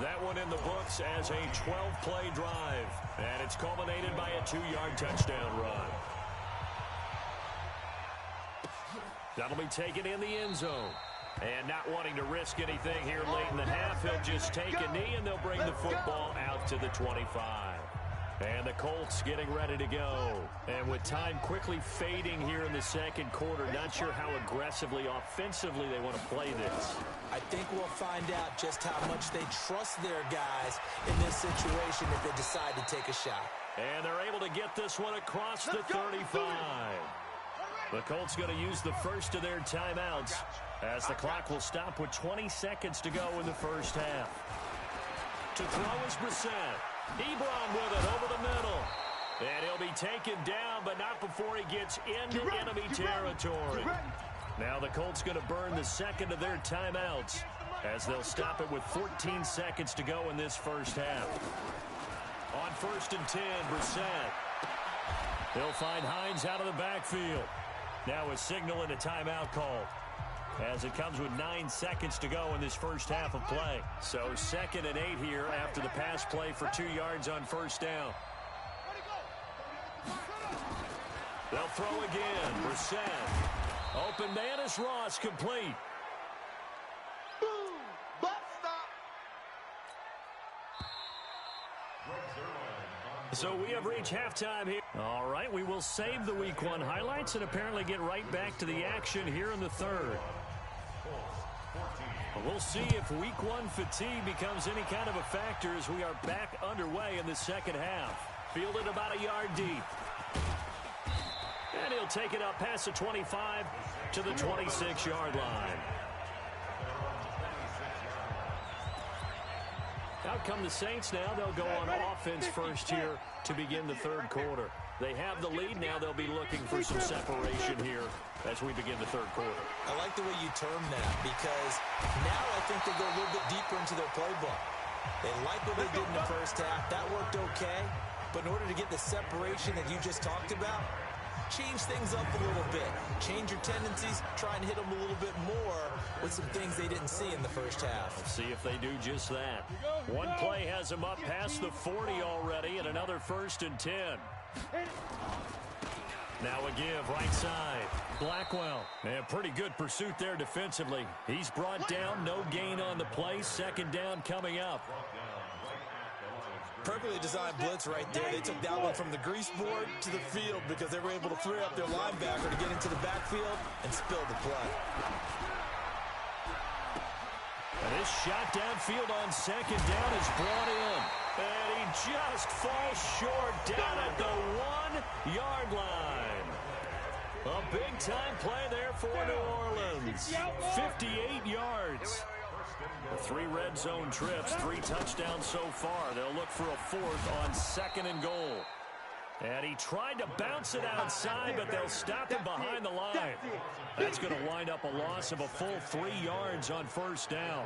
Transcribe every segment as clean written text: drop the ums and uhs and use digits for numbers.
That one in the books as a 12-play drive. And it's culminated by a 2-yard touchdown run. That'll be taken in the end zone. And not wanting to risk anything here late in the half, he'll just take a knee, and they'll bring the football out to the 25. And the Colts getting ready to go. And with time quickly fading here in the second quarter, not sure how aggressively, offensively they want to play this. I think we'll find out just how much they trust their guys in this situation if they decide to take a shot. And they're able to get this one across the 35. The Colts going to use the first of their timeouts as the clock will stop with 20 seconds to go in the first half. To throw is Brissett. Ebron with it over the middle. And he'll be taken down, but not before he gets into enemy territory. Now the Colts going to burn the second of their timeouts as they'll stop it with 14 seconds to go in this first half. On 1st and 10, Brissett. He'll find Hines out of the backfield. Now a signal and a timeout called as it comes with 9 seconds to go in this first half of play. So 2nd and 8 here after the pass play for 2 yards on first down. They'll throw again. Brissett. Open man is Ross, complete. So we have reached halftime here. All right, we will save the Week 1 highlights and apparently get right back to the action here in the third. We'll see if Week 1 fatigue becomes any kind of a factor as we are back underway in the second half. Fielded about a yard deep. And he'll take it up past the 25 to the 26-yard line. Out come the Saints now. They'll go on offense first here to begin the third quarter. They have the lead. Now they'll be looking for some separation here as we begin the third quarter. I like the way you term that because now I think they go a little bit deeper into their playbook. They like what they did in the first half. That worked okay. But in order to get the separation that you just talked about, change things up a little bit. Change your tendencies. Try and hit them a little bit more with some things they didn't see in the first half. Let's see if they do just that. One play has them up past the 40 already, and another 1st and 10. Now a give right side. Blackwell. And pretty good pursuit there defensively. He's brought down. No gain on the play. 2nd down coming up. Perfectly designed blitz right there. They took that one from the grease board to the field because they were able to free up their linebacker to get into the backfield and spill the play. And this shot downfield on 2nd down is brought in. And he just falls short down at the 1-yard line. A big-time play there for New Orleans. 58 yards. 3 red zone trips, 3 touchdowns so far. They'll look for a 4th on 2nd and goal. And he tried to bounce it outside, but they'll stop him behind the line. That's going to wind up a loss of a full 3 yards on 1st down.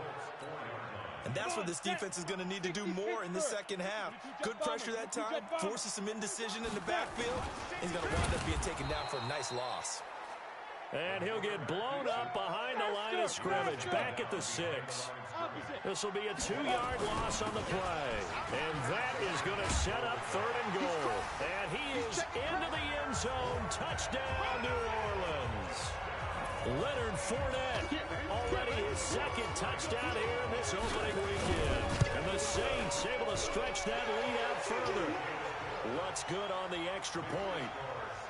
And that's what this defense is going to need to do more in the second half. Good pressure that time, forces some indecision in the backfield. He's going to wind up being taken down for a nice loss. And he'll get blown up behind the line of scrimmage, back at the 6. This will be a 2-yard loss on the play. And that is going to set up 3rd and goal. And he is into the end zone. Touchdown, New Orleans. Leonard Fournette, already his 2nd touchdown here in this opening weekend. And the Saints able to stretch that lead out further. What's good on the extra point?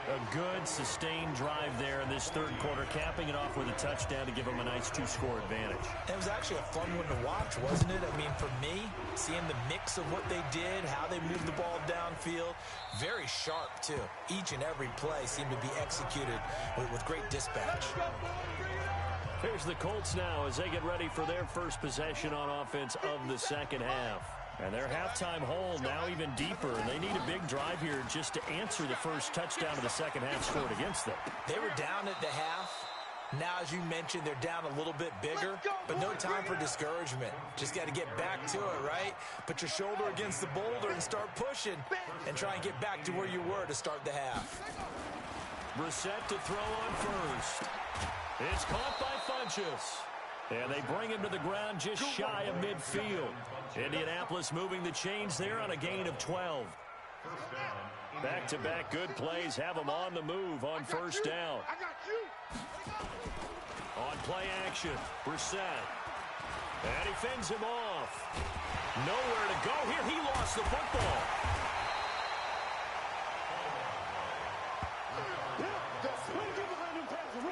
A good, sustained drive there in this third quarter, capping it off with a touchdown to give them a nice 2-score advantage. It was actually a fun one to watch, wasn't it? I mean, for me, seeing the mix of what they did, how they moved the ball downfield, very sharp, too. Each and every play seemed to be executed with great dispatch. Here's the Colts now as they get ready for their first possession on offense of the second half. And their halftime hole now even deeper. And they need a big drive here just to answer the first touchdown of the second half scored against them. They were down at the half. Now, as you mentioned, they're down a little bit bigger, but no time for discouragement. Just got to get back to it, right? Put your shoulder against the boulder and start pushing and try and get back to where you were to start the half. Brissett to throw on first. It's caught by Funchess. And they bring him to the ground just shy of midfield. Indianapolis moving the chains there on a gain of 12. Back-to-back good plays have them on the move on first down. On play action, Brissett. And he fends him off. Nowhere to go here. He lost the football.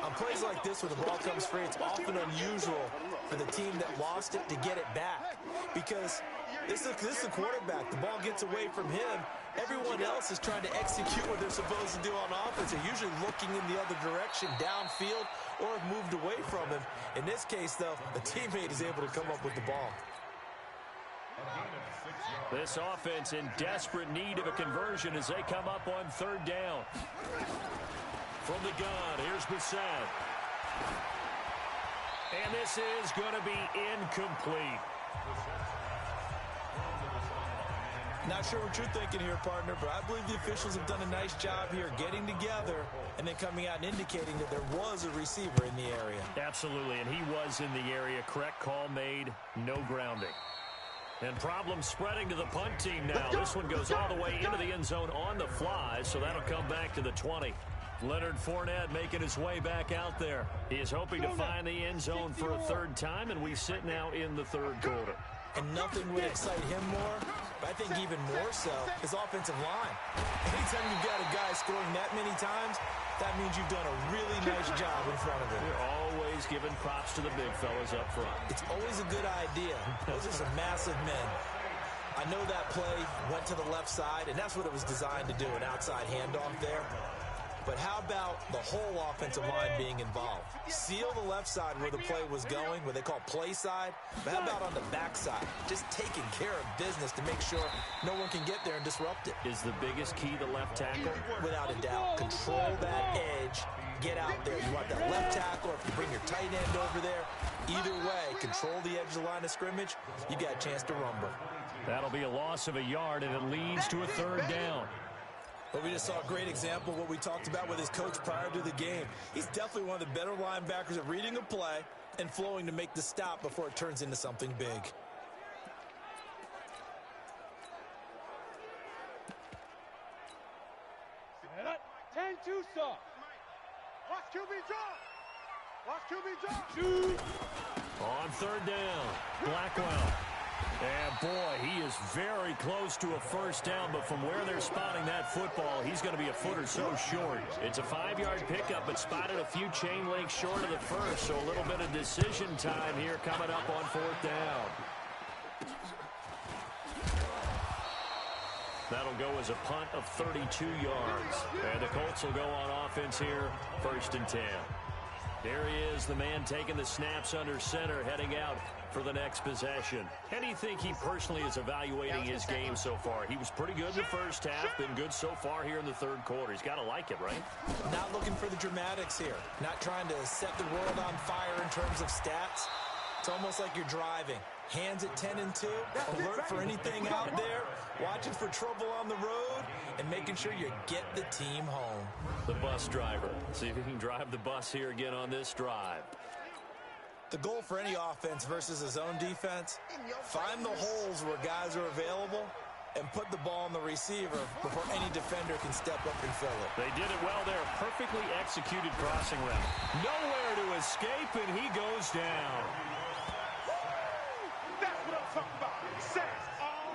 On plays like this where the ball comes free, it's often unusual for the team that lost it to get it back. Because this is the quarterback. The ball gets away from him. Everyone else is trying to execute what they're supposed to do on offense. They're usually looking in the other direction, downfield, or have moved away from him. In this case, though, the teammate is able to come up with the ball. This offense in desperate need of a conversion as they come up on third down. From the gun, here's Brissett. And this is going to be incomplete. Not sure what you're thinking here, partner, but I believe the officials have done a nice job here getting together and then coming out and indicating that there was a receiver in the area. Absolutely, and he was in the area. Correct call made, no grounding. And problems spreading to the punt team now. This one goes all the way into the end zone on the fly, so that'll come back to the 20. Leonard Fournette making his way back out there. He is hoping to find the end zone for a third time, and we sit now in the third quarter. And nothing would excite him more, but I think even more so, his offensive line. Anytime you've got a guy scoring that many times, that means you've done a really nice job in front of him. You're always giving props to the big fellas up front. It's always a good idea. Those are some massive men. I know that play went to the left side, and that's what it was designed to do, an outside handoff there. But how about the whole offensive line being involved? Seal the left side where the play was going, what they call play side. But how about on the back side? Just taking care of business to make sure no one can get there and disrupt it. Is the biggest key the left tackle? Without a doubt. Control that edge. Get out there. You want that left tackle, or if you bring your tight end over there. Either way, control the edge of the line of scrimmage. You got a chance to rumble. That'll be a loss of a yard, and it leads to a third down. But we just saw a great example of what we talked about with his coach prior to the game. He's definitely one of the better linebackers at reading a play and flowing to make the stop before it turns into something big. Set up. 10-2 soft. Watch QB draw. Watch QB draw. Shoot. On third down, Blackwell. And, boy, he is very close to a first down, but from where they're spotting that football, he's going to be a foot or so short. It's a 5-yard pickup, but spotted a few chain links short of the first, so a little bit of decision time here coming up on fourth down. That'll go as a punt of 32 yards. And the Colts will go on offense here, 1st and 10. There he is, the man taking the snaps under center, heading out for the next possession. How do you think he personally is evaluating his game so far? He was pretty good in the first half, been good so far here in the third quarter. He's got to like it, right? Not looking for the dramatics here. Not trying to set the world on fire in terms of stats. It's almost like you're driving. Hands at 10 and 2, alert for anything out there, watching for trouble on the road, and making sure you get the team home. The bus driver. See if he can drive the bus here again on this drive. The goal for any offense versus a zone defense, find the holes where guys are available and put the ball on the receiver before any defender can step up and fill it. They did it well there. Perfectly executed crossing route. Nowhere to escape, and he goes down. That's what I'm talking about.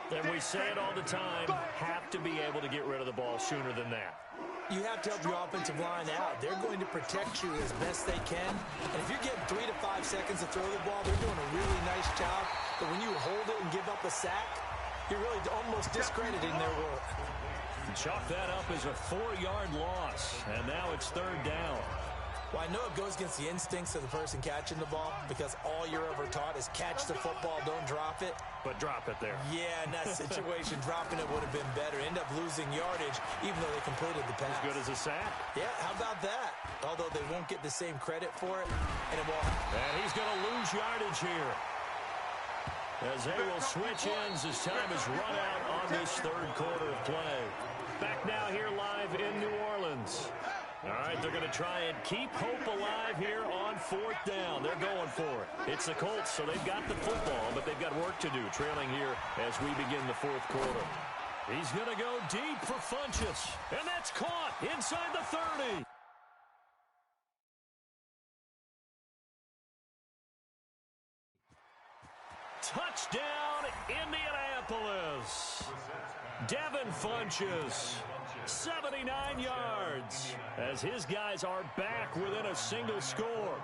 And we say it all the time, have to be able to get rid of the ball sooner than that. You have to help your offensive line out. They're going to protect you as best they can. And if you're getting 3 to 5 seconds to throw the ball, they're doing a really nice job. But when you hold it and give up a sack, you're really almost discrediting their work. Chalk that up as a 4-yard loss. And now it's third down. Well, I know it goes against the instincts of the person catching the ball because all you're ever taught is catch the football, don't drop it. But drop it there. Yeah, in that situation, dropping it would have been better. End up losing yardage, even though they completed the pass. As good as a sack. Yeah, how about that? Although they won't get the same credit for it, and it won't. And he's going to lose yardage here, as they will switch ends as time is run out on this third quarter of play. Back now here live in New Orleans. All right, they're going to try and keep hope alive here on 4th down. They're going for it. It's the Colts, so they've got the football, but they've got work to do, trailing here as we begin the 4th quarter. He's going to go deep for Funchess, and that's caught inside the 30. Touchdown, Indianapolis. Devin Funchess, 79 yards, as his guys are back within a single score.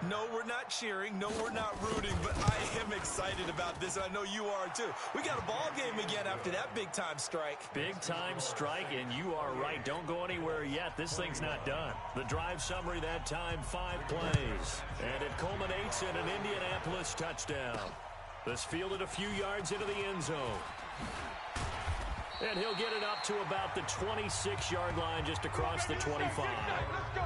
No, we're not cheering. No, we're not rooting, but I am excited about this, and I know you are too. We got a ball game again after that big-time strike. Big-time strike, and you are right. Don't go anywhere yet. This thing's not done. The drive summary that time, 5 plays, and it culminates in an Indianapolis touchdown. This fielded a few yards into the end zone. And he'll get it up to about the 26-yard line just across the 25. Let's go.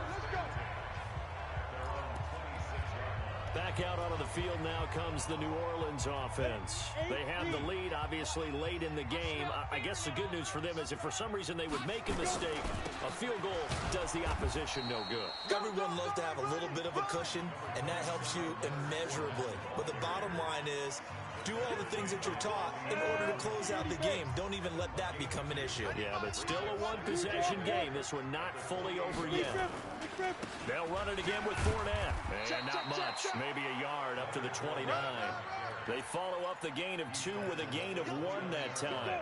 Back out onto the field now comes the New Orleans offense. They have the lead, obviously, late in the game. I guess the good news for them is if for some reason they would make a mistake, a field goal does the opposition no good. Everyone loves to have a little bit of a cushion, and that helps you immeasurably. But the bottom line is, do all the things that you're taught in order to close out the game. Don't even let that become an issue. Yeah, but still a one-possession game. This one not fully over yet. They'll run it again with Fournette. And not much, maybe a yard up to the 29. They follow up the gain of 2 with a gain of 1 that time.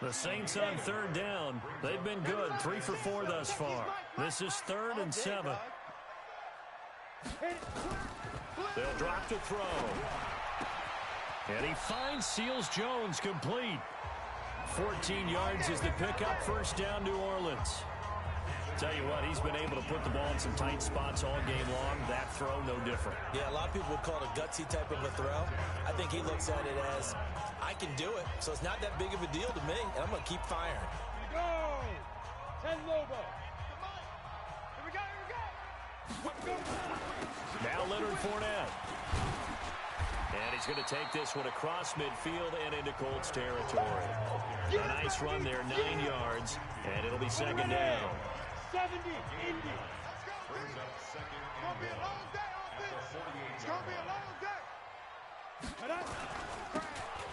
The Saints on 3rd down. They've been good, 3 for 4 thus far. This is 3rd and 7. They'll drop to throw. And he finds Seals-Jones complete. 14 yards is the pickup. 1st down, New Orleans. Tell you what, he's been able to put the ball in some tight spots all game long. That throw, no different. Yeah, a lot of people would call it a gutsy type of a throw. I think he looks at it as, I can do it, so it's not that big of a deal to me, and I'm going to keep firing. Go! 10 Lobo. Here we go. Now Leonard Fournette. And he's going to take this one across midfield and into Colts territory. A nice run there, 9 yards, and it'll be 2nd down. 70, Indy. It's going to be a long day, offense. It's going to be a long day.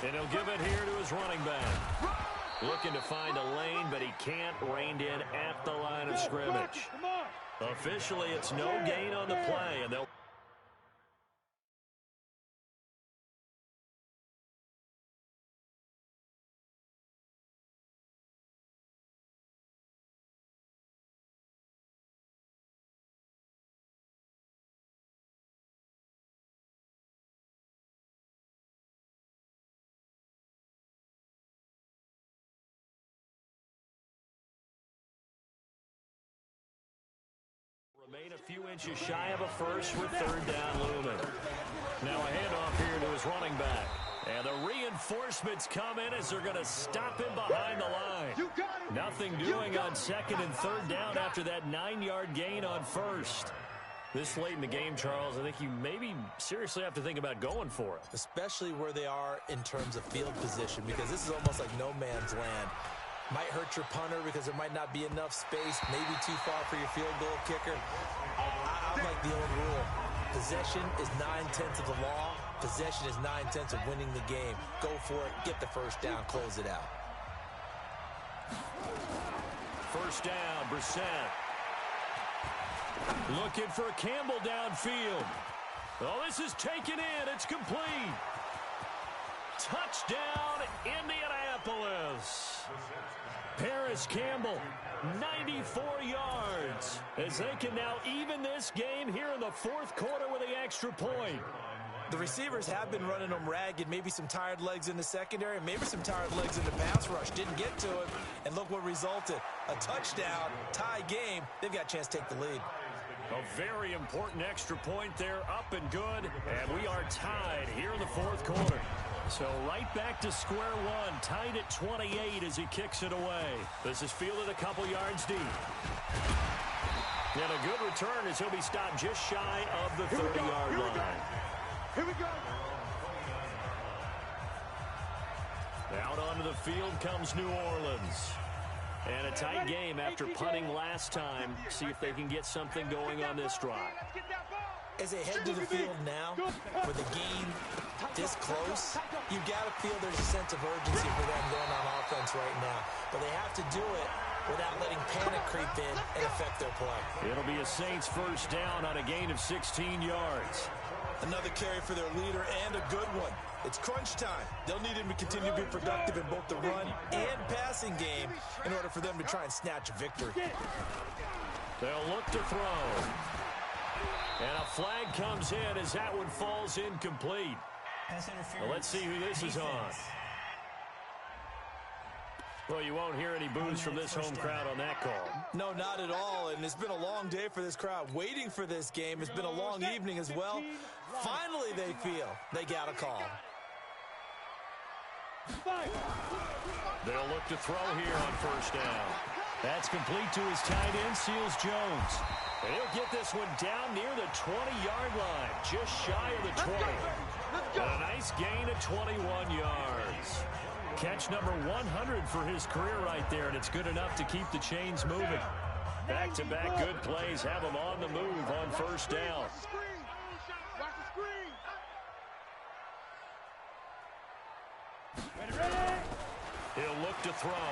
And he'll give it here to his running back. Looking to find a lane, but he can't. Reined in at the line of scrimmage. Officially, it's no gain on the play, and they'll... Remain a few inches shy of a first with 3rd down looming. Now a handoff here to his running back. And the reinforcements come in as they're going to stop him behind the line. Nothing doing on 2nd and 3rd down after that 9-yard gain on 1st. This late in the game, Charles, I think you maybe seriously have to think about going for it. Especially where they are in terms of field position, because this is almost like no man's land. Might hurt your punter because there might not be enough space, maybe too far for your field goal kicker. I like the old rule. Possession is 9/10 of the law. Possession is 9/10 of winning the game. Go for it, get the 1st down, close it out. 1st down, Brissett. Looking for Campbell downfield. Oh, this is taken in. It's complete. Touchdown, Indianapolis. Paris Campbell, 94 yards, as they can now even this game here in the 4th quarter with the extra point. The receivers have been running them ragged, maybe some tired legs in the secondary, maybe some tired legs in the pass rush. Didn't get to it, and look what resulted. A touchdown, tie game. They've got a chance to take the lead. A very important extra point there, up and good, and we are tied here in the 4th quarter. So right back to square one, tied at 28 as he kicks it away. This is fielded a couple yards deep. And a good return as he'll be stopped just shy of the 30-yard line. Here we go. Out onto the field comes New Orleans. And a tight game after punting last time. See if they can get something going on this drive. As they head to the field now, with the game this close, you got to feel there's a sense of urgency for them going on offense right now. But they have to do it without letting panic creep in and affect their play. It'll be a Saints first down on a gain of 16 yards. Another carry for their leader and a good one. It's crunch time. They'll need him to continue to be productive in both the run and passing game in order for them to try and snatch a victory. They'll look to throw. And a flag comes in as that one falls incomplete. Well, let's see who this is on. Well, you won't hear any boos from this home crowd on that call. No, not at all, and it's been a long day for this crowd waiting for this game. It's been a long evening as well. Finally, they feel they got a call. They'll look to throw here on first down. That's complete to his tight end, Seals Jones. And he'll get this one down near the 20-yard line, just shy of the 20. And a nice gain of 21 yards. Catch number 100 for his career right there, and it's good enough to keep the chains moving. Back-to-back good plays have him on the move on first down. He'll look to throw.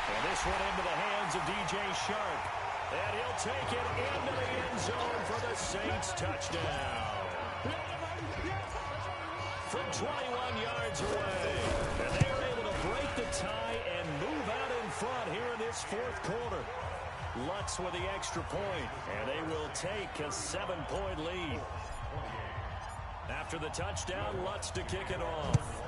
And this one into the hands of DJ Shark. And he'll take it into the end zone for the Saints touchdown. From 21 yards away. And they are able to break the tie and move out in front here in this fourth quarter. Lutz with the extra point, and they will take a 7-point lead. After the touchdown, Lutz to kick it off.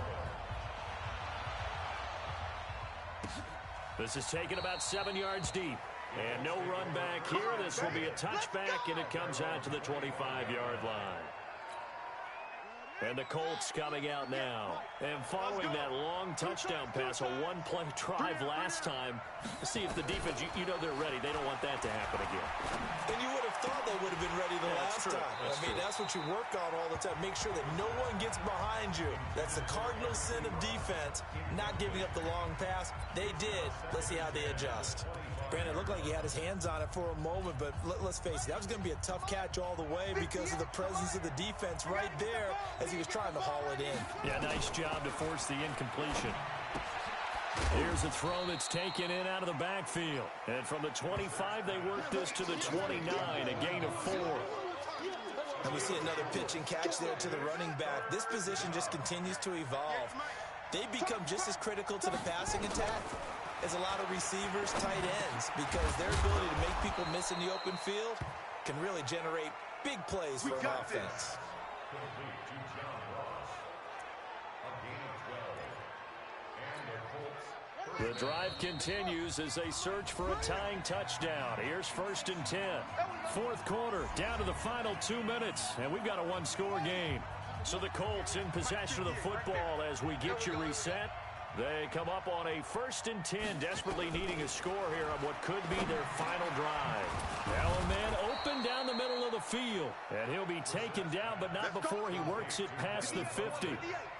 This is taken about 7 yards deep. And no run back here. This will be a touchback, and it comes out to the 25-yard line. And the Colts coming out now. And following that long touchdown pass, a one-play drive last time, to see if the defense, you know they're ready. They don't want that to happen again. And you would have thought they would have been ready the last time. That's what you work on all the time. Make sure that no one gets behind you. That's the cardinal sin of defense, not giving up the long pass. They did. Let's see how they adjust. Brandon, it looked like he had his hands on it for a moment, but let's face it, that was going to be a tough catch all the way because of the presence of the defense right there as he was trying to haul it in. Yeah, nice job to force the incompletion. Here's a throw that's taken in out of the backfield. And from the 25, they work this to the 29, a gain of 4. And we see another pitch and catch there to the running back. This position just continues to evolve. They become just as critical to the passing attack as a lot of receivers, tight ends, because their ability to make people miss in the open field can really generate big plays for an offense. The drive continues as they search for a tying touchdown. Here's 1st and 10. Fourth quarter, down to the final 2 minutes, and we've got a one-score game. So the Colts in possession of the football as we get you reset. They come up on a 1st and 10, desperately needing a score here on what could be their final drive. Now a man open down the middle of the field, and he'll be taken down, but not before he works it past the 50.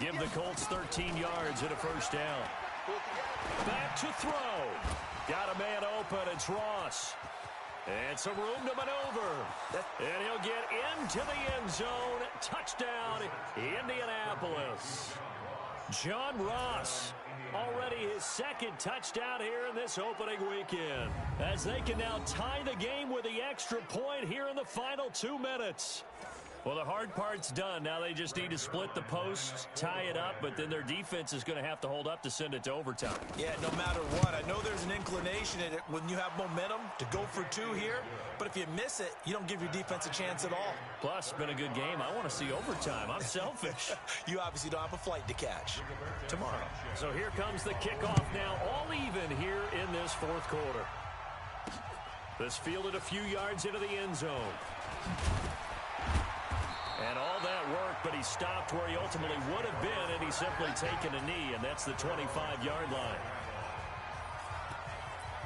Give the Colts 13 yards and a first down. Back to throw. Got a man open. It's Ross. And some room to maneuver. And he'll get into the end zone. Touchdown, Indianapolis. John Ross, already his second touchdown here in this opening weekend, as they can now tie the game with the extra point here in the final 2 minutes. Well, the hard part's done. Now they just need to split the posts, tie it up, but then their defense is going to have to hold up to send it to overtime. Yeah, no matter what. I know there's an inclination in it when you have momentum to go for 2 here, but if you miss it, you don't give your defense a chance at all. Plus, it's been a good game. I want to see overtime. I'm selfish. You obviously don't have a flight to catch. Tomorrow. So here comes the kickoff now, all even here in this fourth quarter. This fielded a few yards into the end zone. And all that work, but he stopped where he ultimately would have been, and he's simply taken a knee, and that's the 25-yard line.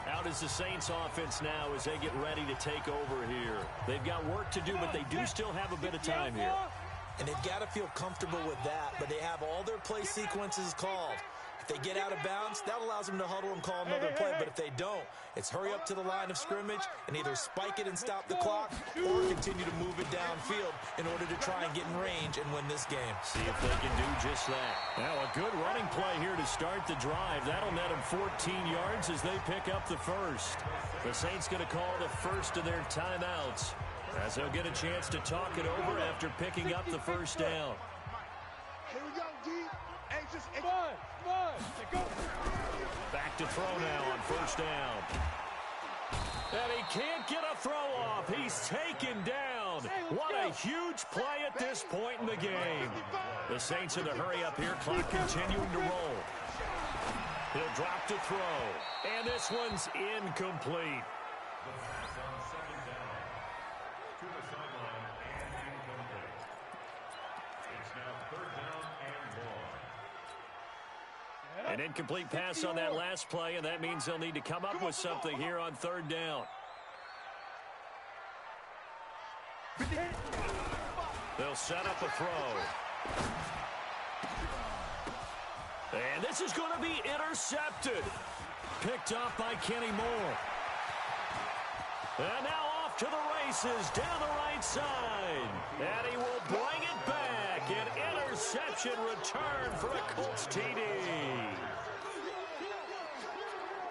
Out is the Saints offense now as they get ready to take over here. They've got work to do, but they do still have a bit of time here. And they've got to feel comfortable with that, but they have all their play sequences called. If they get out of bounds, that allows them to huddle and call another play. But if they don't, it's hurry up to the line of scrimmage and either spike it and stop the clock or continue to move it downfield in order to try and get in range and win this game. See if they can do just that. Now a good running play here to start the drive. That'll net them 14 yards as they pick up the first. The Saints going to call the first of their timeouts as they'll get a chance to talk it over after picking up the first down. Here we go, D. Hey, just go. Back to throw now on first down. And he can't get a throw off. He's taken down. What a huge play at this point in the game. The Saints in a hurry up here. Clock continuing to roll. He'll drop to throw. And this one's incomplete. An incomplete pass on that last play, and that means they'll need to come up with something here on third down. They'll set up a throw. And this is going to be intercepted. Picked off by Kenny Moore. And now off to the races down the right side. And he will bring it back. An interception return for a Colts TD.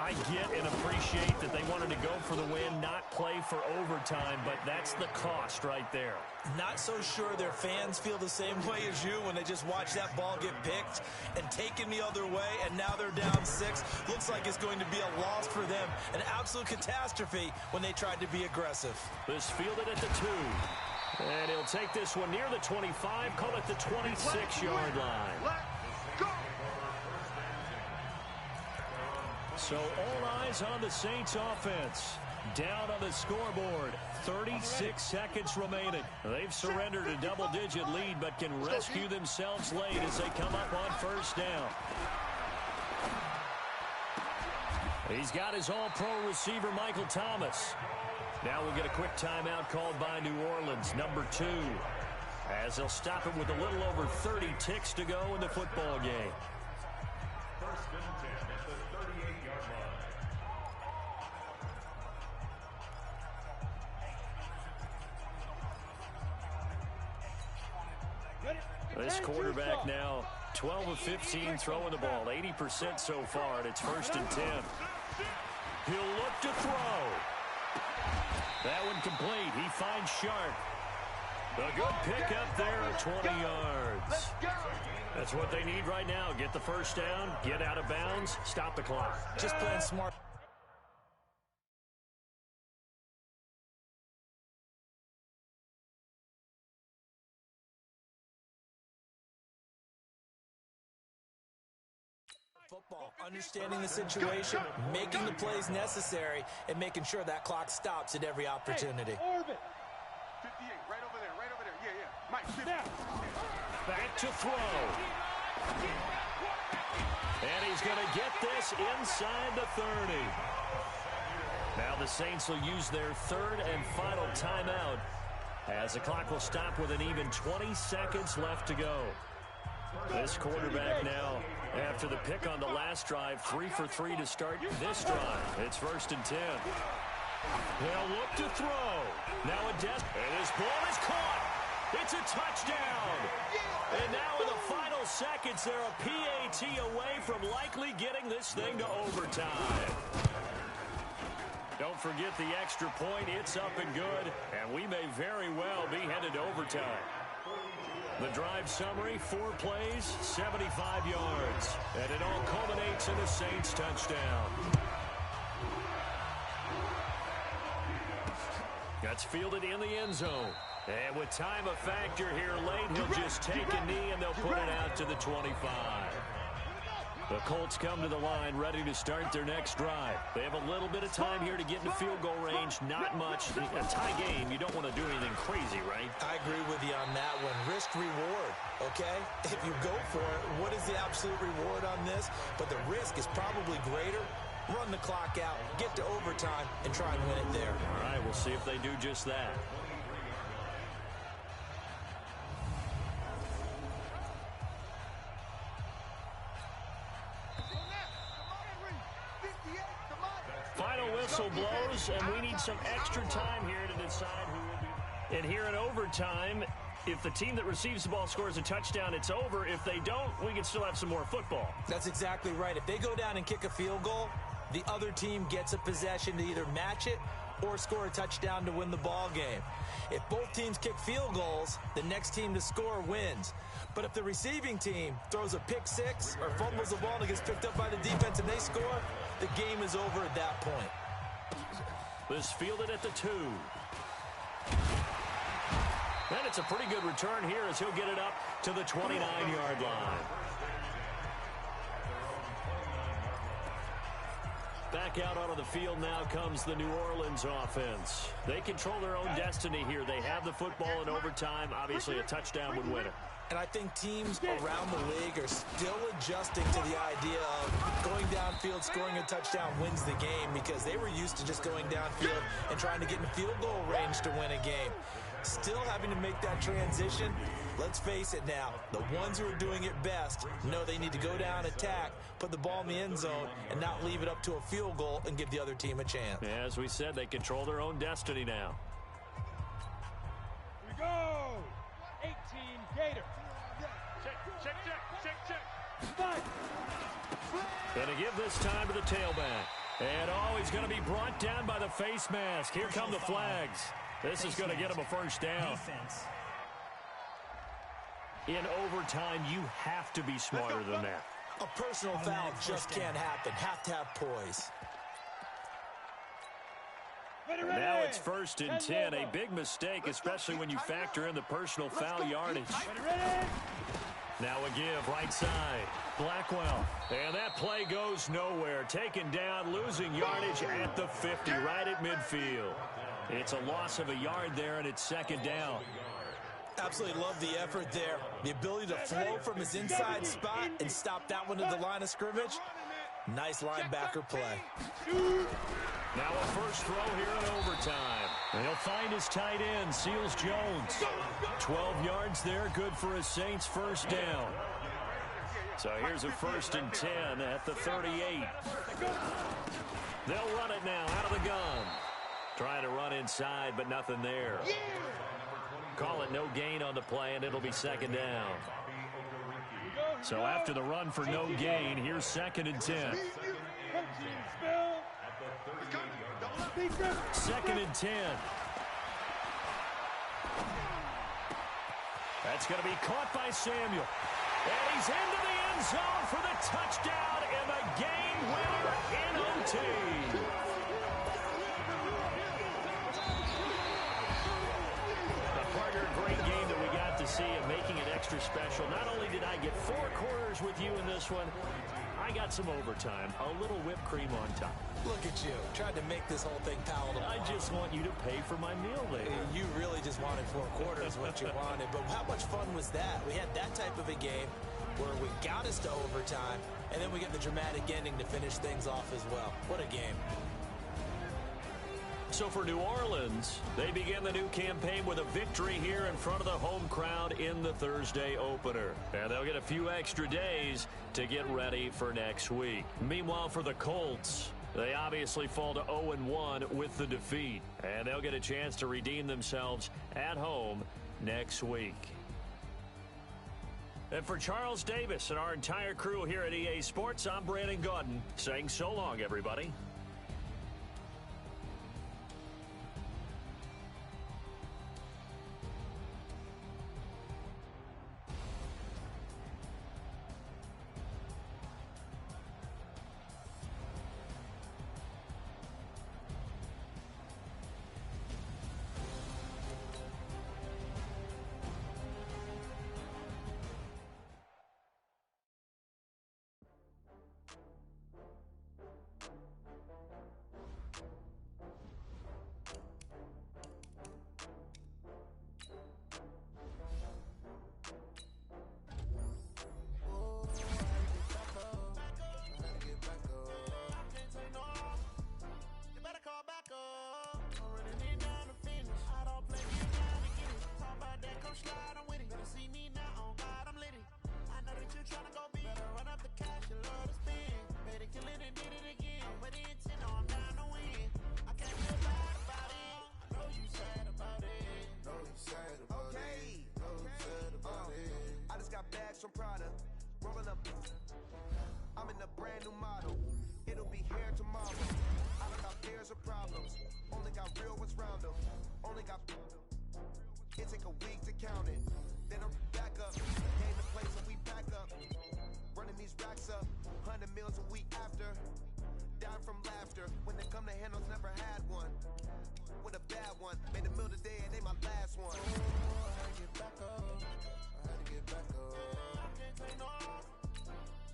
I get and appreciate that they wanted to go for the win, not play for overtime, but that's the cost right there. Not so sure their fans feel the same way as you when they just watch that ball get picked and taken the other way, and now they're down 6. Looks like it's going to be a loss for them. An absolute catastrophe when they tried to be aggressive. This fielded at the 2. And he'll take this one near the 25, call it the 26-yard line. Let's go. So all eyes on the Saints offense. Down on the scoreboard, 36 seconds remaining. They've surrendered a double-digit lead, but can rescue themselves late as they come up on first down. He's got his all-pro receiver, Michael Thomas. Now we'll get a quick timeout called by New Orleans, number 2, as they'll stop it with a little over 30 ticks to go in the football game. First and 10 at the 38-yard Ready? This quarterback now 12 of 15 throwing the ball, 80% so far, and it's first and 10. He'll look to throw. That one complete. He finds Sharp. A good pickup there at 20 yards. That's what they need right now. Get the first down, get out of bounds, stop the clock. Just playing smart. Football, understanding the situation, making the plays necessary, and making sure that clock stops at every opportunity. Orbit. 58, right over there. Yeah. Mike, snap. Back to throw. And he's going to get this inside the 30. Now the Saints will use their third and final timeout as the clock will stop with an even 20 seconds left to go. This quarterback now, after the pick on the last drive, 3 for 3 to start this drive. It's first and 10. They'll look to throw. Now a desk, and his ball is caught. It's a touchdown. And now in the final seconds, they're a PAT away from likely getting this thing to overtime. Don't forget the extra point. It's up and good, and we may very well be headed to overtime. The drive summary, 4 plays, 75 yards. And it all culminates in a Saints touchdown. That's fielded in the end zone. And with time a factor here late, he'll just take a knee and they'll put it out to the 25. The Colts come to the line ready to start their next drive. They have a little bit of time here to get into field goal range. Not much. A tie game, you don't want to do anything crazy, right? I agree with you on that one. Risk reward, okay? If you go for it, what is the absolute reward on this? But the risk is probably greater. Run the clock out, get to overtime, and try and win it there. All right, we'll see if they do just that. whistle blows, and we need some extra time here to decide who will be. And here in overtime, if the team that receives the ball scores a touchdown, it's over. If they don't, we can still have some more football. That's exactly right. If they go down and kick a field goal, the other team gets a possession to either match it or score a touchdown to win the ball game. If both teams kick field goals, the next team to score wins. But if the receiving team throws a pick six or fumbles the ball and it gets picked up by the defense and they score, the game is over at that point. This fielded at the 2. And it's a pretty good return here as he'll get it up to the 29-yard line. Back out onto the field now comes the New Orleans offense. They control their own destiny here. They have the football in overtime. Obviously, a touchdown would win it. And I think teams around the league are still adjusting to the idea of going downfield, scoring a touchdown wins the game, because they were used to just going downfield and trying to get in field goal range to win a game. Still having to make that transition. Let's face it now, the ones who are doing it best know they need to go down, attack, put the ball in the end zone, and not leave it up to a field goal and give the other team a chance. Yeah, as we said, they control their own destiny now. We go! 18 Gator. Check. Going to give this time to the tailback. And he's going to be brought down by the face mask. Here come the flags. This is going to get him a first down. In overtime, you have to be smarter than that. A personal foul just can't happen. Have to have poise. Now it's 1st and 10. A big mistake, especially when you factor in the personal foul yardage. Now a give, right side. Blackwell. And that play goes nowhere. Taken down, losing yardage at the 50, right at midfield. It's a loss of a yard there, and it's 2nd down. Absolutely love the effort there. The ability to flow from his inside spot and stop that one at the line of scrimmage. Nice linebacker play. Now a first throw here in overtime. And he'll find his tight end, Seals Jones. 12 yards there, good for a Saints first down. So here's a 1st and 10 at the 38. They'll run it now out of the gun. Trying to run inside, but nothing there. Call it no gain on the play, and it'll be 2nd down. So after the run for no gain, here's 2nd and 10. 2nd and 10. That's going to be caught by Samuel. And he's into the end zone for the touchdown and the game winner in OT. Great game that we got to see and making it extra special. Not only did I get 4 quarters with you in this one, I got some overtime, a little whipped cream on top. Look at you, tried to make this whole thing palatable. I just want you to pay for my meal later. You really just wanted 4 quarters, what you wanted. But how much fun was that? We had that type of a game where we got us to overtime, and then we get the dramatic ending to finish things off as well. What a game. So for New Orleans, they begin the new campaign with a victory here in front of the home crowd in the Thursday opener. And they'll get a few extra days to get ready for next week. Meanwhile, for the Colts, they obviously fall to 0-1 with the defeat. And they'll get a chance to redeem themselves at home next week. And for Charles Davis and our entire crew here at EA Sports, I'm Brandon Gaudin saying so long, everybody. Louis from Prada. Rolling up. I'm in a brand new model. It'll be here tomorrow. I don't got fears or problems. Only got real ones round them. Only got. It take a week to count it. Then I'm back up. Came to place and we back up. Running these racks up. 100 meals a week after. Dying from laughter. When they come to handles, never had one. With a bad one. Made a meal today and they my last one. Oh, I had to get back up. I had to get back up. I can't take no off.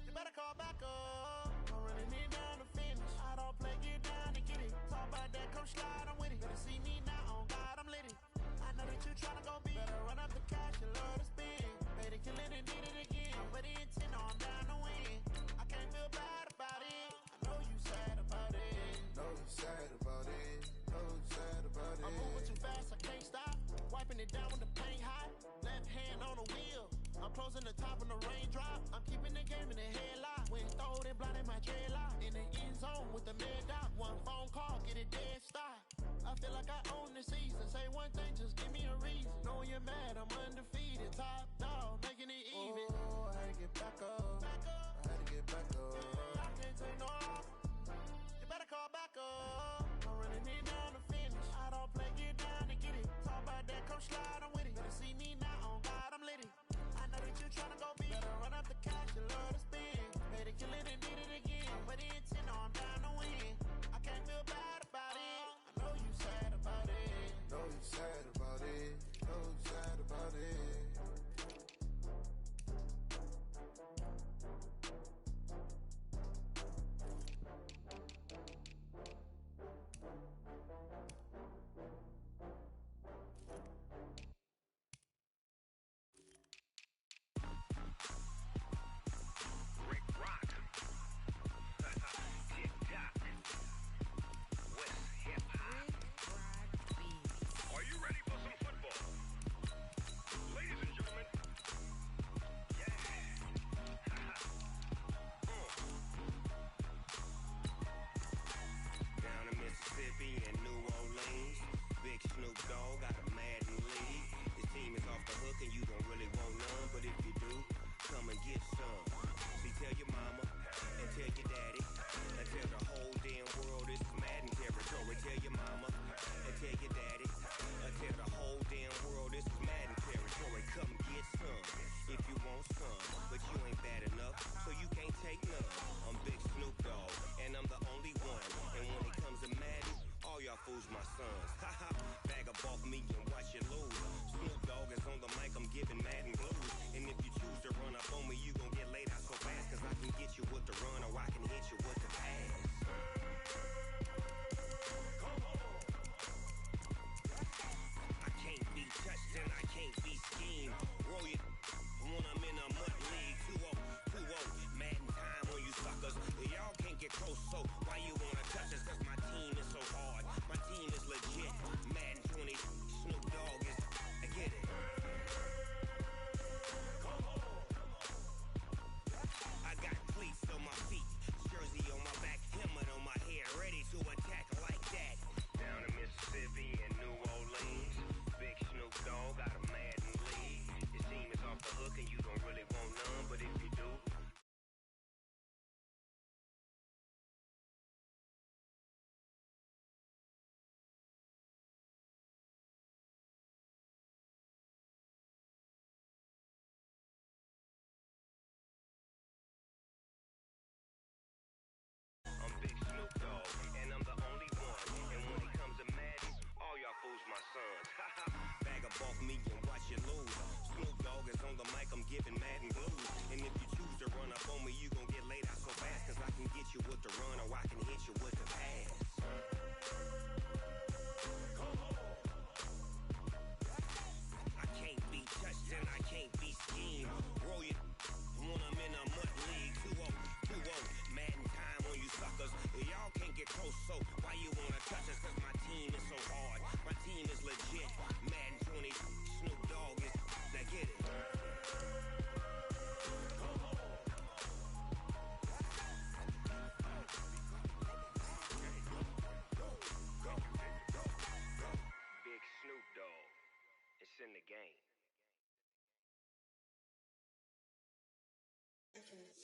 You better call back up. I'm running it down to finish. I don't play, get down to get it. Talk about that, come slide, I'm with it. Better see me now, on God, I'm lit it. I know that you tryna go big. Better run up the cash, you love to spend. Better kill it and need it again. I'm with the intent, I'm down to win. I can't feel bad about it. I know you sad about it. Know you sad about it. Know you sad about it. I'm moving too fast, I can't stop. Wiping it down with the paint hot. Left hand on the wheel. I'm closing the top of the raindrop. I'm keeping the game in the headlock. When throwed and blinded my dreadlock. In the end zone with the mid dot. One phone call, get it dead stop. I feel like I own the season. Say one thing, just give me a reason. Knowing you're mad, I'm undefeated. Top dog, making it even. Oh, I had to get back up. I had to get back up. I can't take no off. You better call back up. I'm running it down to finish. I don't play, get down to get it. Talk about that, come slide, I'm with it. Better see me now, on God, I'm lit it. I know that you tryna go big. Better run up the cash, you love to spend. Better kill it and did it again. But the intent, I'm down to win. I can't feel bad about it. I know you sad about it. Know you sad about it. Know you sad about it.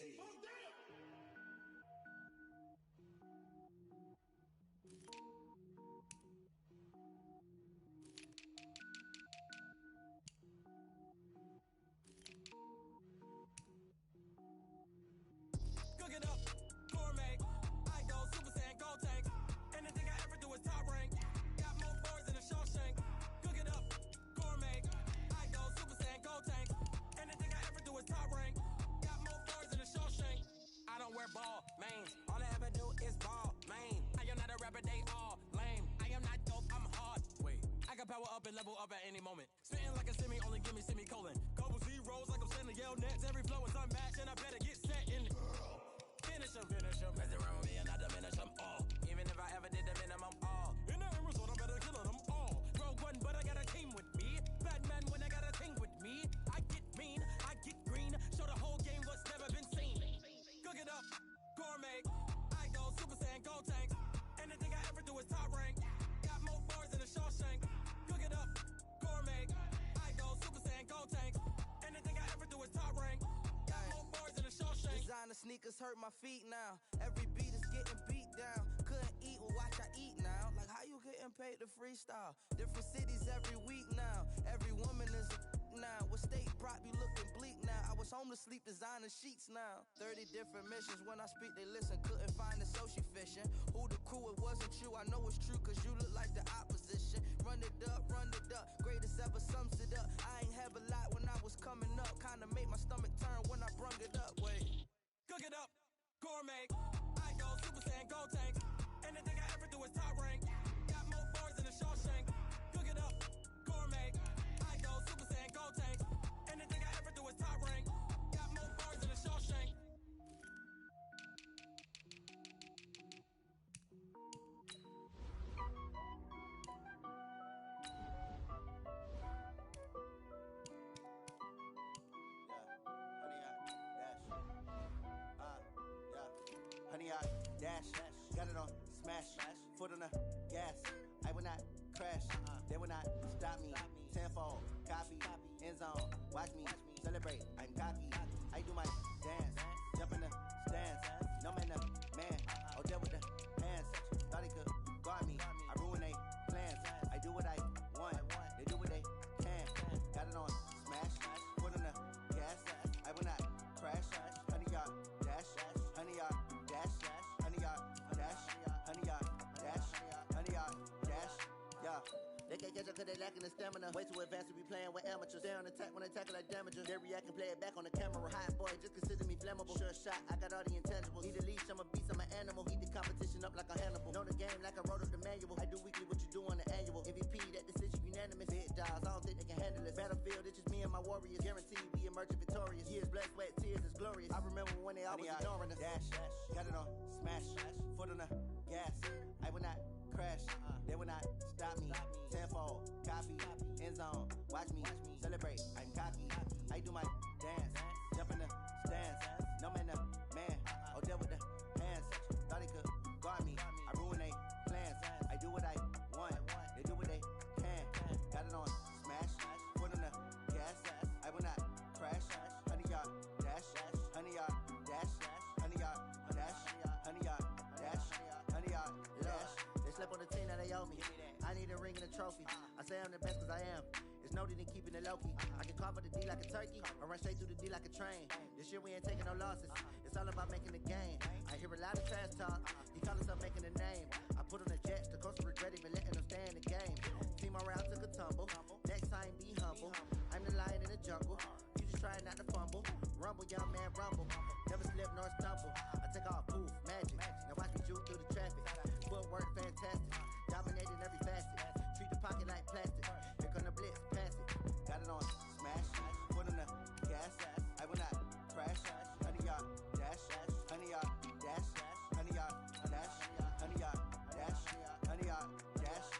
Cook it up, gourmet. I go Super Saiyan, gold tank. Anything I ever do is top rank. Got more boards than a Shawshank. Cook it up, gourmet. I go Super Saiyan, gold tank. Anything I ever do is top rank. Got more boards than a Shawshank. I don't wear ball, main. All I ever do is ball, main. I am not a rapper, they all lame. I am not dope, I'm hard. Wait, I can power up and level up at any moment. Spitting like a semi, only give me semicolon. Couple zeros like I'm sending yell nets. Every flow is unmatched and I better get set in. Finish them. Mess around with me and I diminish them all. Even if I ever did the minimum all. In the end result, I'm better killing them all. Rogue One, but I got a team with me. Batman when I got a team with me. I get mean, I get green. Show the whole game what's never been seen. Cook it up, gourmet. I go Super Saiyan, gold tank. Anything I ever do is top rank. Got more bars than a Shawshank. Cook it up, gourmet. I go Super Saiyan, gold tank. Anything I ever do is top rank. Got more bars than a Shawshank. Designer sneakers hurt my feet now. Every beat is getting beat down. Couldn't eat, well watch I eat now. Like how you getting paid to freestyle? Different cities every week now. Every woman is a now. What state brought me looking bleak now? I was home to sleep designer sheets now. 30 different missions. When I speak they listen. Couldn't find the social fishing. Who the crew, it wasn't you. I know it's true cause you look like the opposition. Run it up. Greatest ever sums it up. I ain't have a lot when I was coming up. Kinda made my stomach turn when I brung it up. Wait. Cook it up, gourmet. I go Super Saiyan, gold tank. Anything I ever do is top rank. Got more bars than a Shawshank. Cook it up, gourmet. I go Super Saiyan, gold tank. Anything I ever do is top rank. Got more bars than a Shawshank. Honey, I dash, got it on smash, foot on the gas. I will not crash, they will not stop me. Tenfold, copy, end zone, watch me celebrate. I'm cocky, I do my dance, jump in the stands. No man, man, oh there with the hands. Thought he could guard me, I ruin they plans. I do what I want, they do what they can. Got it on smash, foot on the gas. I will not crash, honey, y'all dash, honey, y'all dash, honey, y'all dash, honey, y'all dash, honey, y'all dash, yeah. They can't catch up cause they lacking the stamina. Way too advanced to be playing with amateurs. Stay on attack when they tackle like damages. They react and play it back on the camera. Hot boy, just consider me flammable. Sure shot, I got all the intangibles. Need a leash, I'm a beast, I'm an animal. Eat the competition up like a Hannibal. Know the game like I wrote up the manual. I do weekly what you do on the annual. MVP, that decision unanimous. Big dogs, I don't think they can handle it. Battlefield, it's just me and my warriors. Guaranteed we emerge victorious. Years, blood, sweat, tears, it's glorious. I remember when they always ignoring us. Dash, got it on smash, foot on the gas. I will not crash, they will not stop me. Tenfold, copy, end zone, watch me celebrate. I'm cocky, I do my dance, jump in the stands. No man, man, oh there with the hands. Thought he could guard me, I ruin they plans. I do what I want, they do what they can. Got it on smash, foot on the gas. I will not crash, honey y'all dash, honey y'all dash, honey y'all dash, honey y'all dash, honey y'all dash. They slept on the team that they owe me. I need a ring and a trophy. I say I'm the best cause I am. It's no need in keeping it low-key. I can carve up the D like a turkey, or run straight through the D like a train. This year we ain't taking no losses. It's all about making the game. I hear a lot of trash talk. He call himself making a name. I put on the jets, the coast regret even letting them stay in the game. Team around took a tumble. Next time be humble. I'm the lion in the jungle. You just trying not to fumble. Rumble, young man, rumble. Never slip nor stumble. I take off, poof, magic. Now watch me juke through the traffic. Footwork fantastic. Dominating every facet. Treat the pocket like plastic. Here come the blitz, pass it. Got it on smash, foot on the gas. I will not crash. Honey y'all dash, honey y'all dash, honey y'all dash, honey y'all dash, honey y'all dash.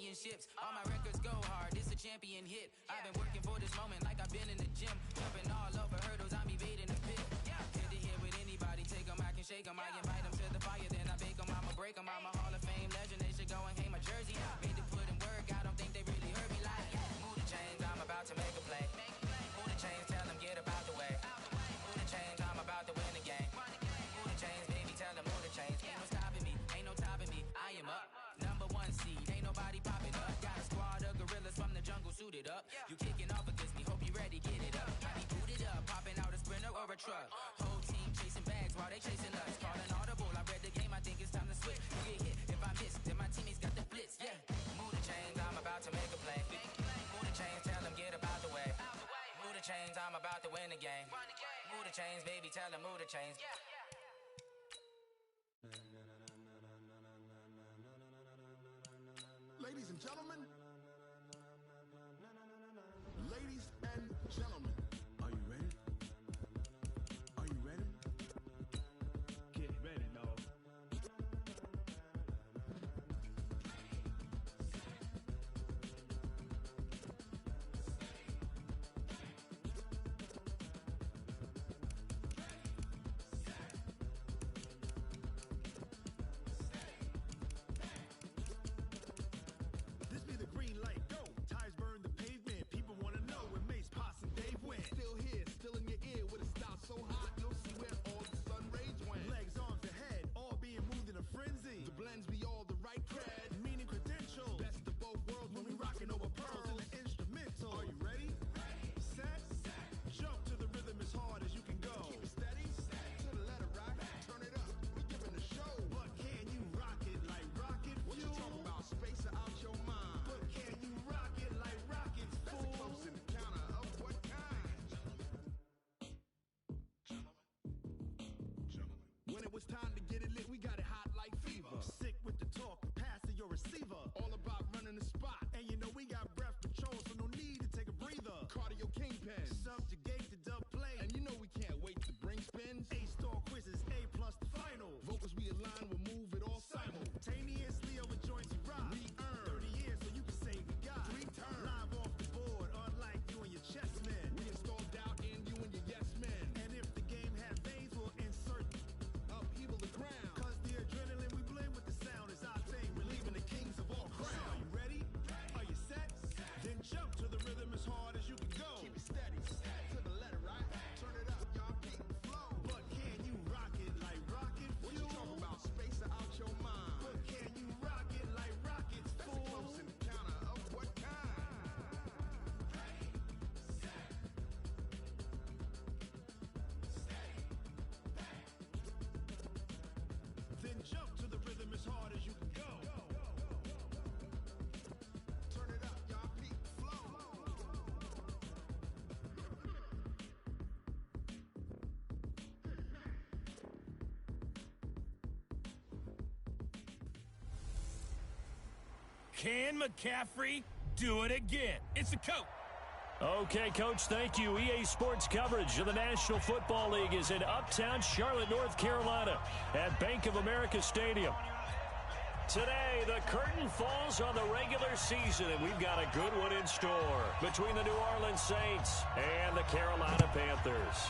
championships. All my records go hard, this a champion hit. I've been working for this moment like I've been in the gym. Jumping all over hurdles, I'm evading the pit. Head to head with anybody, take them, I can shake them. I invite them to the fire, then I bake them. I'ma break them. I'm a Hall of Fame legend, they should go and hang my jersey. Made to put in work, I don't think they really heard me like. Move the chains, I'm about to make a play. Move the chains, tell them get about the way. Move the chains, I'm about to win the game. Move the chains, baby, tell them move the chains. Ain't no stopping me, ain't no topping me. I am up, number one seed, ain't nobody popping up. Got a squad of gorillas from the jungle suited up. You kicking off against me, hope you ready, get it up. I be booted up, popping out a sprinter or a truck. Whole team chasing bags while they chasing us. Calling audible, I read the game, I think it's time to switch. You get hit, if I miss, then my teammates got the blitz, yeah. Move the chains, I'm about to make a play. Move the chains, tell them get about the way. Move the chains, I'm about to win the game. Move the chains, baby, tell them move the chains. Ladies and gentlemen, ladies and gentlemen, are you ready? Are you ready? Get ready, dog. This be the green light, go. Tires burn the pavement. People wanna know where Mace, Posse, and Dave went. Still here, still in your ear with a style so hot, you'll see where all the sun rays went. Legs, arms, and head, all being moved in a frenzy. The blends be all the right cred, meaning credentials. Best of both worlds when we rockin' over pearls in the instrumental. Are you ready? Set, jump to the rhythm as hard as you can go. Keep it steady, to the letter right. Turn it up, we giving the show. But can you rock it like rocket fuel? What you talking about? Space out your mind. But can you rock it like rockets, fool? That's a close encounter of what kind? When it was time to get it lit, we got it hot like fever. Sick with the talk, pass to your receiver. All about running the spot. And you know we got breath control, so no need to take a breather. Cardio kingpin, subjugate the dub play. And you know we can't wait to bring spins. A-star quizzes, A plus the final. Vocals we align, we'll move it all simultaneously over joints we rock. We earn 30 years, so you can say we got 3 turns. Live off the board, unlike you and your chess men. We install doubt in you and your yes men. And if the game had veins, we'll insert upheaval the ground. Cause the adrenaline we blend with the sound is our thing. We're leaving the kings of all crowns. So are you ready? Are you set? Then jump to the rhythm as hard as you can go. Keep it steady, to the letter right. Turn it up, y'all keep the flow. But can you rock it like rocket fuel? What you talking about? Space out your mind. But can you rock it like rockets, fool? That's a close encounter of what kind? Then jump to the rhythm as hard as you can go. Turn it up, y'all peep the flow. Can McCaffrey do it again? It's the coach. Okay, Coach, thank you. EA Sports coverage of the National Football League is in uptown Charlotte, North Carolina at Bank of America Stadium. Today, the curtain falls on the regular season, and we've got a good one in store between the New Orleans Saints and the Carolina Panthers.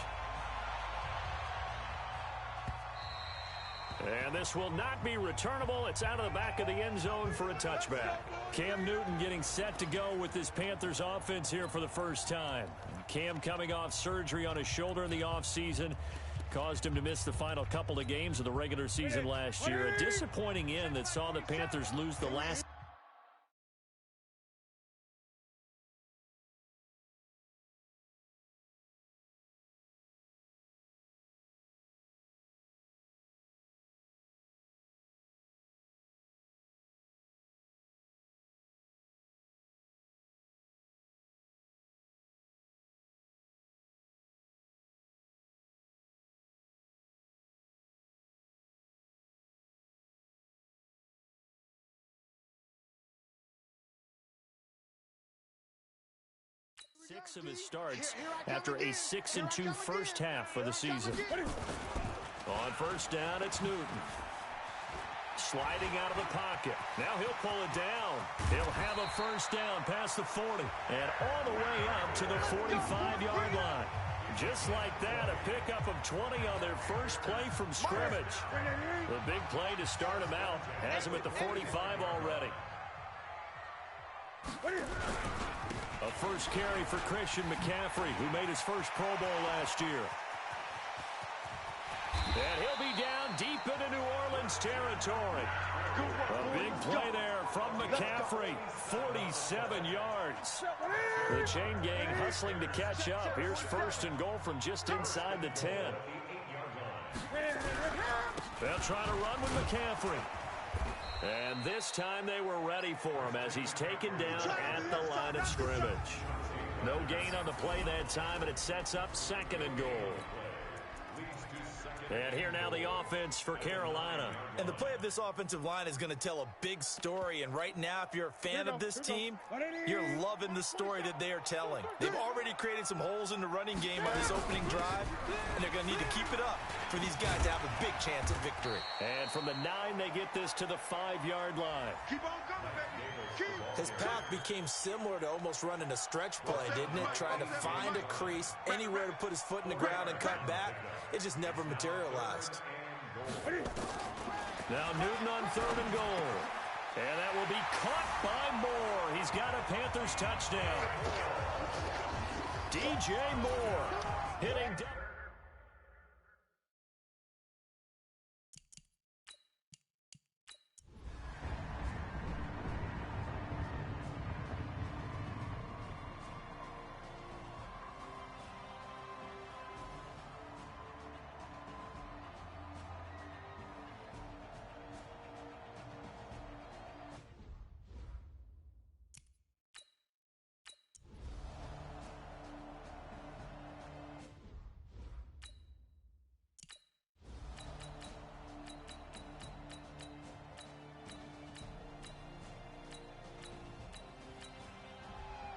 And this will not be returnable. It's out of the back of the end zone for a touchback. Cam Newton getting set to go with this Panthers offense here for the first time. Cam coming off surgery on his shoulder in the offseason. Caused him to miss the final couple of games of the regular season last year. A disappointing end that saw the Panthers lose the last. Six of his starts after a 6-2 first half for the season. On first down, it's Newton. sliding out of the pocket. Now he'll pull it down. He'll have a first down past the 40 and all the way up to the 45-yard line. Just like that, a pickup of 20 on their first play from scrimmage. The big play to start him out has him at the 45 already. A first carry for Christian McCaffrey, who made his first Pro Bowl last year. And he'll be down deep into New Orleans territory. A big play there from McCaffrey, 47 yards. The chain gang hustling to catch up. Here's first and goal from just inside the 10. They'll try to run with McCaffrey. And this time they were ready for him as he's taken down at the line of scrimmage. No gain on the play that time, and it sets up second and goal. And here now the offense for Carolina. And the play of this offensive line is going to tell a big story. And right now, if you're a fan of this team, you're loving the story that they are telling. They've already created some holes in the running game on this opening drive, and they're going to need to keep it up for these guys to have a big chance at victory. And from the 9, they get this to the 5-yard line. Keep on coming, baby. His path became similar to almost running a stretch play, didn't it? Trying to find a crease, anywhere to put his foot in the ground and cut back. It just never materialized. Now Newton on 3rd and goal. And that will be caught by Moore. He's got a Panthers touchdown. DJ Moore hitting down.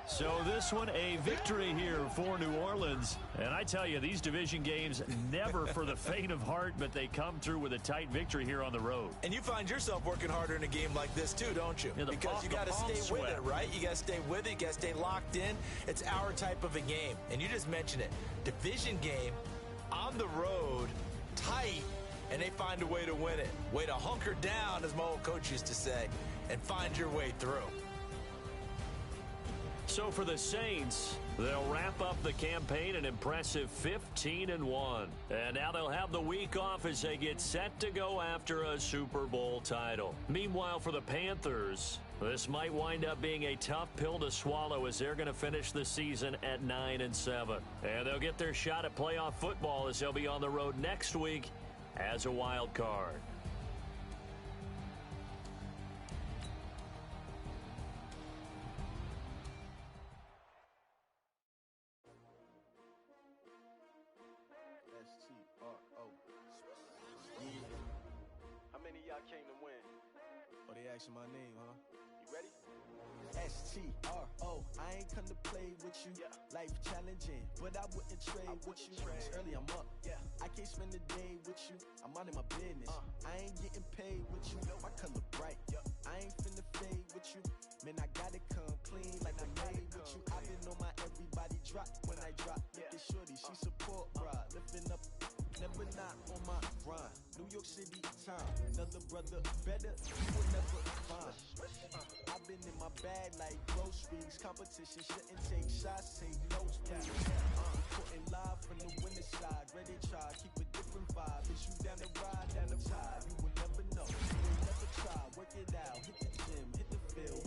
So this one, a victory here for New Orleans. And I tell you, these division games, never for the faint of heart, but they come through with a tight victory here on the road. And you find yourself working harder in a game like this too, don't you? Yeah, because you got to stay with it, right? You got to stay with it. You got to stay locked in. It's our type of a game. And you just mentioned it. Division game, on the road, tight, and they find a way to win it. Way to hunker down, as my old coach used to say, and find your way through. So for the Saints, they'll wrap up the campaign an impressive 15-1. And now they'll have the week off as they get set to go after a Super Bowl title. Meanwhile, for the Panthers, this might wind up being a tough pill to swallow as they're going to finish the season at 9-7. And they'll get their shot at playoff football as they'll be on the road next week as a wild card. My name, huh? You ready? S-T-R-O. I ain't come to play with you. Yeah. Life challenging, but I wouldn't trade with you. It's early, I'm up. Yeah. I can't spend the day with you. I'm out of my business. I ain't getting paid with you. My color bright. Yeah. I ain't finna fade with you. Man, I gotta come clean like I made with you. I been on my everybody drop when I drop. Look at shorty, she support bra. Lifting up, never not on my grind. New York City time. Another brother better, you will never find. I've been in my bag like groceries. Competition shouldn't take shots, take notes, please. Putting live from the winner side. Ready try, keep a different vibe. Is you down the ride, down the tide? You will never know. You will never try. Work it out, hit the gym, hit the field.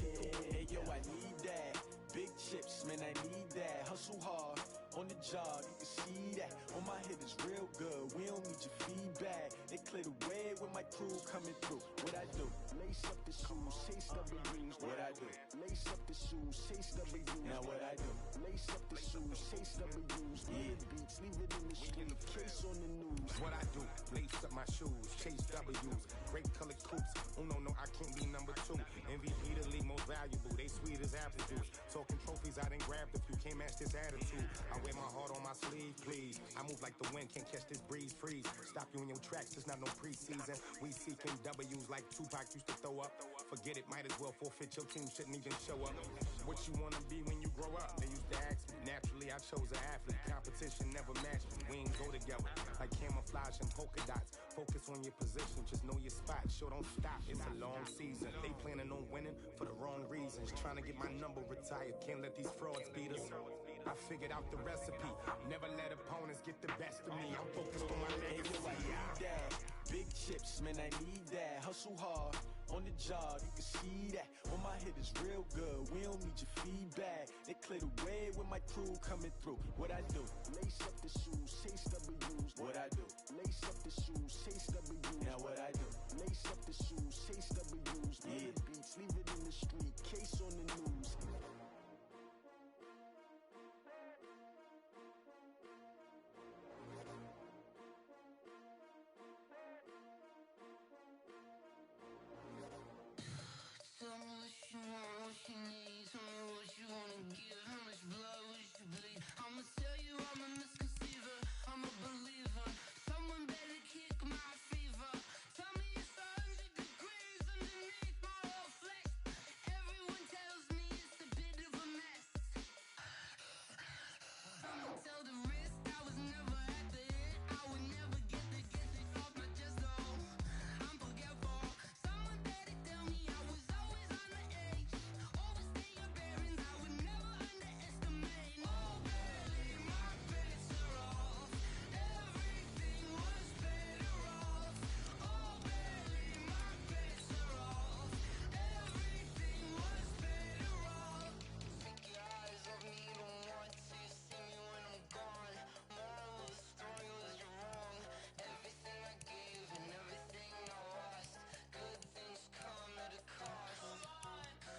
Hey yo, I need that. Big chips, man, I need that. Hustle hard on the job, you can see that. On my head is real good. We don't need your feedback. They clear the way with my crew coming through. What I do? Lace up the shoes, chase W's. What I do? Lace up the shoes, chase W's. Now what I do? Lace up the shoes, chase W's. Yeah, beats, leave it in the street. Case on the news. What I do? Lace up my shoes, chase W's. Great colored coops. Oh no, I can't be number 2. MVP the league most valuable. They sweet as apple juice. Talking trophies, I done grabbed a few. Can't match this attitude. I wear my heart on my sleeve, please. I move like the wind, can't catch this breeze, freeze. Stop you in your tracks, it's not no preseason. We seeking W's like Tupac used to throw up. Forget it, might as well forfeit. Your team shouldn't even show up. What you wanna be when you grow up? They used to ask me. Naturally, I chose an athlete. Competition never matched me. We ain't go together like camouflage and polka dots. Focus on your position, just know your spot. Sure, don't stop. It's a long season. They planning on winning for the wrong reasons. Trying to get my number retired. Can't let these frauds beat us. I figured out the recipe. Never let opponents get the best of me. I'm focused on my legacy. I need that. Big chips, man, I need that. Hustle hard on the job, you can see that. When my hit is real good, we don't need your feedback. They clear the way with my crew coming through. What I do? Lace up the shoes, chase W's. What I do? Lace up the shoes, chase W's. Now what I do? Lace up the shoes, chase W's. Yeah. Beats, leave it in the street, case on the news. Tell me what you want, what you need. Tell me what you wanna give. How much blood would you bleed? I'ma tell you I'm a misconceiver. I'm a believer. Someone better kick my fever. Tell me it's 100 degrees underneath my whole flesh. Everyone tells me it's a bit of a mess. I'ma tell the risk I was never at the hit. I would never get it off my chest though. I'm forgetful. Someone better tell me I was always on the edge. Overstay your bearings, I would never underestimate. Oh baby, my bets are off. Everything was better off. Oh baby, my bets are off. Everything was better off. Take your eyes off me, don't want to see me when I'm gone. Moral of the story was you're wrong. Everything I gave and everything I lost. Good things come at a cost.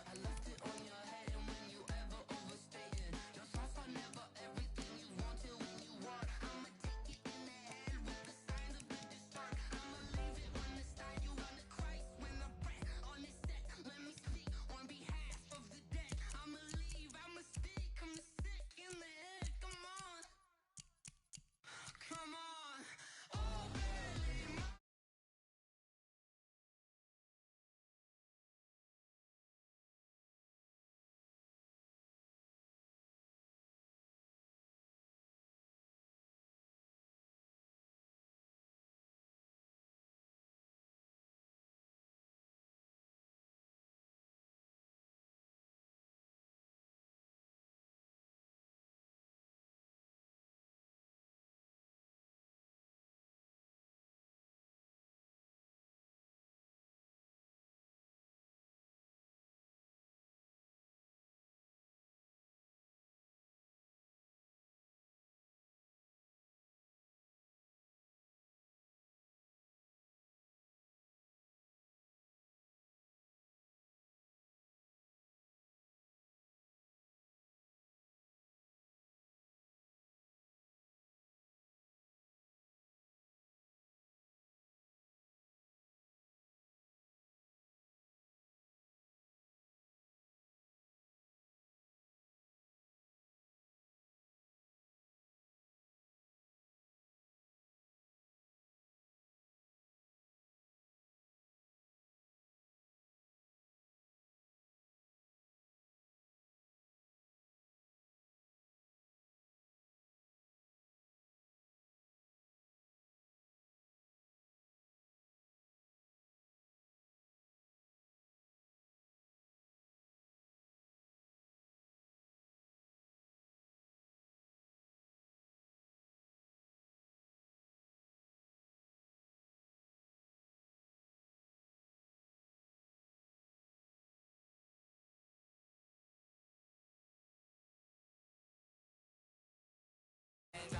I left it on your head, and when you ever overstated, your thoughts are never everything you wanted when you want. I'ma take it in the head with the signs of the distort. I'ma leave it on the side. You run the Christ when I press on this set. Let me speak on behalf of the dead. I'ma leave, I'ma speak. I'm sick in the head. Come on, come on. Oh baby, my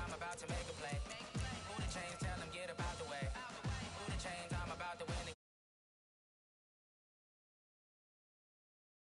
I'm about to make a play.